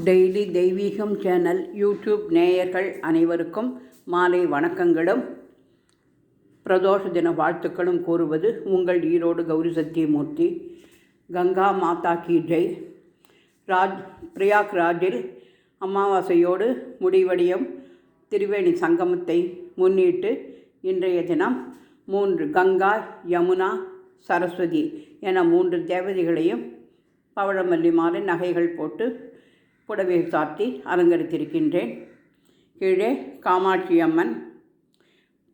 Daily தெய்வீகம் channel YouTube நேயர்கள் அனைவருக்கும் மாலை வணக்கங்களும் பிரதோஷ தின வாழ்த்துக்களும் கூறுவது உங்கள் ஈரோடு கௌரி சத்தியமூர்த்தி. கங்கா மாதா கி ஜெய். பிரயாக்ராஜில் அமாவாசையோடு முடிவடையும் திரிவேணி சங்கமத்தை முன்னிட்டு இன்றைய தினம் 3 கங்கா, யமுனா, சரஸ்வதி என 3 தேவதைகளையும் பவழமல்லி மாலை நகைகள் போட்டு புடவை சாத்தி அலங்கரித்திருக்கின்றேன். கீழே காமாட்சி அம்மன்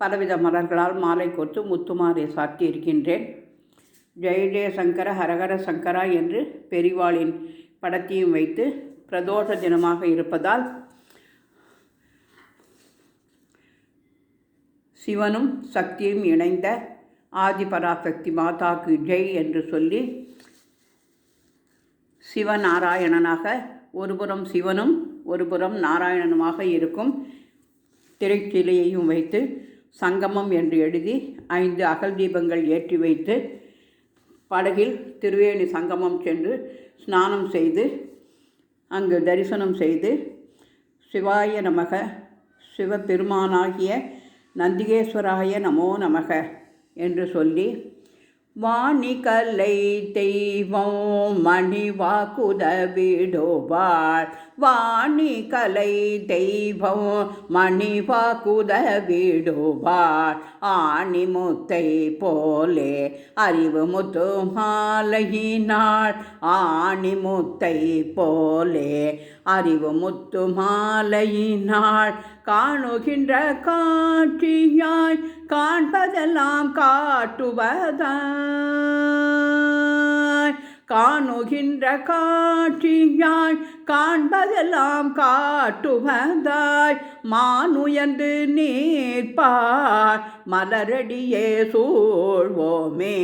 பலவித மலர்களால் மாலை கோர்த்து முத்துமாலை சாத்தி இருக்கின்றேன். ஜெய ஜெய சங்கர ஹரஹர சங்கரா என்று பெரிவாளின் படத்தையும் வைத்து பிரதோஷ தினமாக இருப்பதால் சிவனும் சக்தியும் இணைந்த ஆதிபராசக்தி மாதாக்கு ஜெய் என்று சொல்லி சிவநாராயணனாக ஒருபுறம் சிவனும் ஒருபுறம் நாராயணனுமாக இருக்கும் திரைச்சிலையையும் வைத்து சங்கமம் என்று எழுதி 5 அகல் தீபங்கள் ஏற்றி வைத்து படகில் திருவேணி சங்கமம் சென்று ஸ்நானம் செய்து அங்கு தரிசனம் செய்து சிவாய நமக, சிவபெருமானாகிய நந்திகேஸ்வராய நமோ நமக என்று சொல்லி வாணிகலை தெய்வம் மணிவாக்குதவிடுவாள், வாணிகலை தெய்வம் மணிவாக்குதவிடுவாள், ஆணிமுத்தை போலே அறிவு முத்து மாலையினாள், ஆணிமுத்தை போலே அறிவு முத்து மாலையினாள், காணுகின்ற காட்சியாய் காண்பதெல்லாம் காட்டுவதாய், காணுகின்ற காட்சியாய் காண்பதெல்லாம் காட்டுவதாய், மானுயர்ந்து நீர்ப்பார் மலரடியே சூழ்வோமே,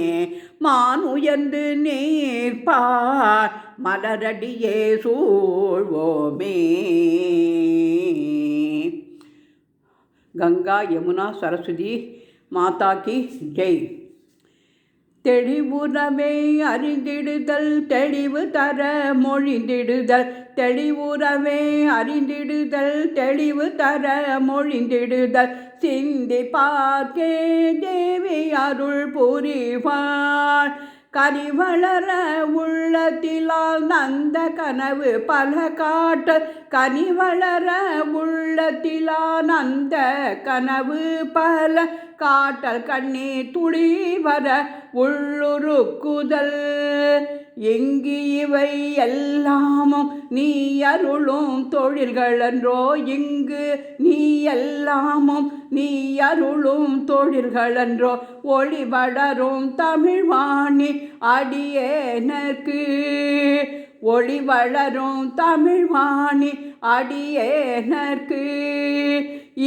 மானுயர்ந்து நீர்ப்பார் மலரடியே சூழ்வோமே. கங்கா, யமுனா, சரஸ்வதி மாதா கி ஜெய். தெளிவுறவே அறிந்திடுதல் தெளிவு தர மொழிந்திடுதல், தெளிவுறவே அறிந்திடுதல் தெளிவு தர மொழிந்திடுதல், சிந்தி பார்க்கே தேவி அருள் புரிவாள், கனிவளர உள்ளத்திலால் நந்த கனவு பல காட்ட, கனிவளர உள்ளத்திலால் நந்த கனவு பல காட்டல், கண்ணீர் துளி வர உள்ளுருக்குதல், எங்கு இவை எல்லாமும் நீ அருளும் தொழில்களன்றோ, இங்கு நீ எல்லாமும் நீ அருளும் தொழில்களன்றோ, ஒளி வளரும் தமிழ்வாணி அடியேனக்கு, ஒளி வளரும் தமிழ்வாணி அடியேனக்கு,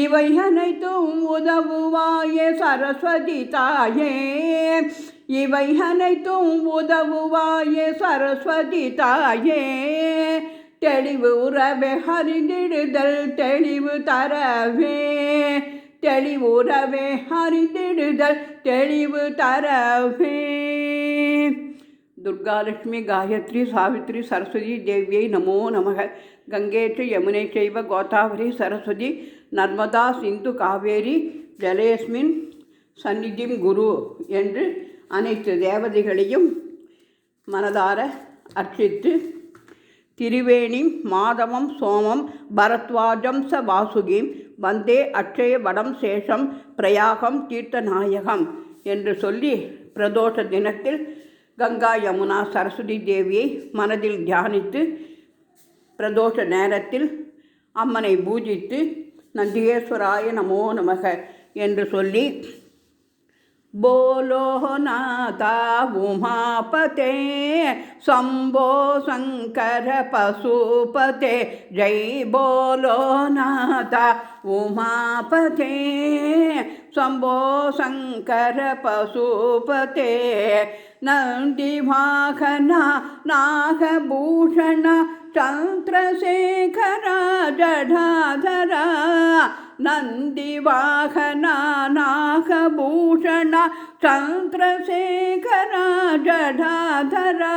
இவை அனைத்தும் உதவுவாயே சரஸ்வதி தாயே, இவை அனைத்தும் உதவுவாயே சரஸ்வதி தாயே, தெளிவு உறவே அறிந்திடுதல் தெளிவு தரவே, தெளிவுறவே அறிந்திடுதல் தெளிவு தரவே. துர்காலட்சுமி, காயத்ரி, சாவித்ரி, சரஸ்வதி தேவியை நமோ நமக. கங்கேற்று யமுனை செய்வ கோதாவரி சரஸ்வதி நர்மதா சிந்து காவேரி ஜலேஸ்மின் சந்நிதிம் குரு என்று அனைத்து தேவதைகளையும் மனதார அர்ச்சித்து திரிவேணி மாதவம் சோமம் பரத்வாஜம் ச வாசுகீம் வந்தே அக்ஷய வடம் சேஷம் பிரயாகம் தீர்த்தநாயகம் என்று சொல்லி பிரதோஷ தினத்தில் கங்கா, யமுனா, சரஸ்வதி தேவியை மனதில் தியானித்து பிரதோஷ நேரத்தில் அம்மனை பூஜித்து நந்திகேஸ்வராய நமோ நமக என்று சொல்லி போலோ நாதா உமாபதே சம்போ சங்கர பசுபதே, ஜெய் போலோ நாதா உமாபதே சம்போ சங்கர பசுபதே, நந்தி வாகனா நாகபூஷண சந்திரசேகர ஜடாதரா, நந்தி வாகனா நாகபூஷண சந்திரசேகர ஜடாதரா,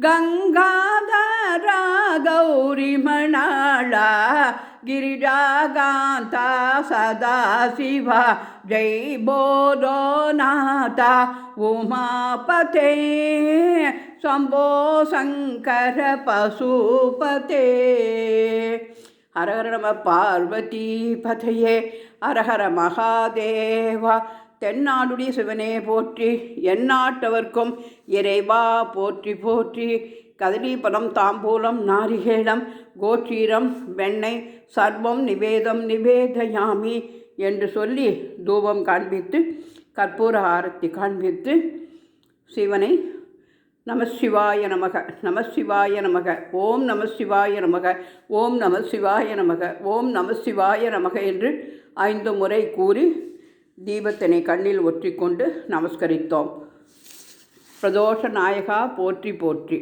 கங்காதரா கௌரி ಗಿರಿಜಾಗಾಂತ ಸದಾಶಿವ ಜೈ ಬೋಧೋನಾಥ ಉಮಾಪತೆ ಶಂಭೋ ಶಂಕರ ಪಶುಪತೆ. ஹரஹர நம பார்வதி பதையே ஹரஹர மகாதேவ. தென்னாடுடைய சிவனே போற்றி, எந்நாட்டவர்க்கும் இறைவா போற்றி போற்றி. கதலி பழம் தாம்பூலம் நாரிகேளம் கோச்சீரம் வெண்ணெய் சர்வம் நிவேதம் நிவேதயாமி என்று சொல்லி தூபம் காண்பித்து கற்பூர ஆரத்தி காண்பித்து சிவனை நமசிவாய நமக நமசிவாய நமக ஓம் நமசிவாய நமக ஓம் நமசிவாய நமக ஓம் நமசிவாய நமக என்று 5 முறை கூறி தீபத்தினை கண்ணில் ஒற்றிக்கொண்டு நமஸ்கரித்தோம். பிரதோஷ நாயகா போற்றி போற்றி.